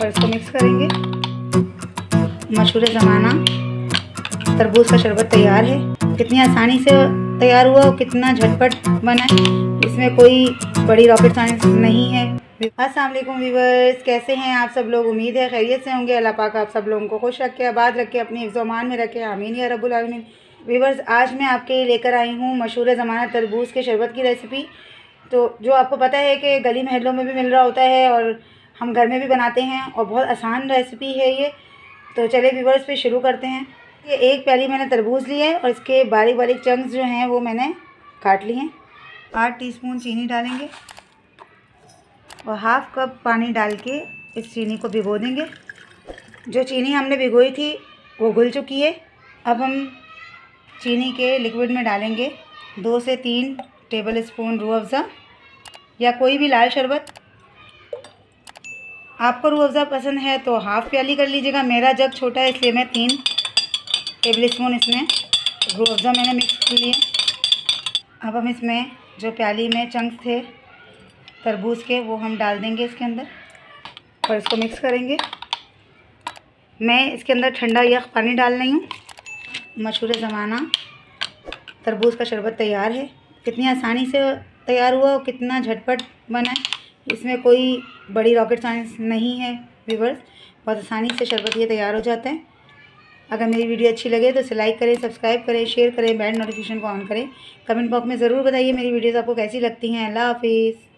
और इसको मिक्स करेंगे। मशहूर ज़माना तरबूज का शरबत तैयार है। कितनी आसानी से तैयार हुआ और कितना झटपट बना है, इसमें कोई बड़ी रॉकेट साइंस नहीं है। अस्सलाम वालेकुम व्यूअर्स, कैसे हैं आप सब लोग? उम्मीद है खैरियत से होंगे। अल्लाह पाक आप सब लोगों को खुश रखे, आबाद रखे, अपनी हिफ्ज़-ओ-अमान में रखे, आमीन या रब्बुल आलमीन। व्यूअर्स, आज मैं आपके लिए लेकर आई हूँ मशहूर ज़माना तरबूज के शरबत की रेसिपी। तो जो आपको पता है कि गली महलों में भी मिल रहा होता है और हम घर में भी बनाते हैं और बहुत आसान रेसिपी है ये। तो चले व्यूअर्स फिर शुरू करते हैं। ये एक प्याली मैंने तरबूज ली है और इसके बारीक बारीक चंक्स जो हैं वो मैंने काट लिए हैं। 8 टीस्पून चीनी डालेंगे और हाफ़ कप पानी डाल के इस चीनी को भिगो देंगे। जो चीनी हमने भिगोई थी वो घुल चुकी है। अब हम चीनी के लिक्विड में डालेंगे 2 से 3 टेबल स्पून रूह अफ़ज़ा या कोई भी लाल शरबत। आपको रूह अफ़ज़ा पसंद है तो हाफ़ प्याली कर लीजिएगा। मेरा जग छोटा है इसलिए मैं 3 टेबल स्पून इसमें रूह अफ़ज़ा मैंने मिक्स कर लिए। अब हम इसमें जो प्याली में चंक्स थे तरबूज के वो हम डाल देंगे इसके अंदर और इसको मिक्स करेंगे। मैं इसके अंदर ठंडा यख पानी डाल रही हूँ। मशहूर ज़माना तरबूज का शरबत तैयार है। कितनी आसानी से तैयार हुआ और कितना झटपट बना है, इसमें कोई बड़ी रॉकेट साइंस नहीं है व्यूअर्स। बहुत आसानी से शरबत ये तैयार हो जाता है। अगर मेरी वीडियो अच्छी लगे तो इसे लाइक करें, सब्सक्राइब करें, शेयर करें, बेल नोटिफिकेशन को ऑन करें। कमेंट बॉक्स में ज़रूर बताइए मेरी वीडियोज़ आपको कैसी लगती हैं। अल्लाह हाफिज़।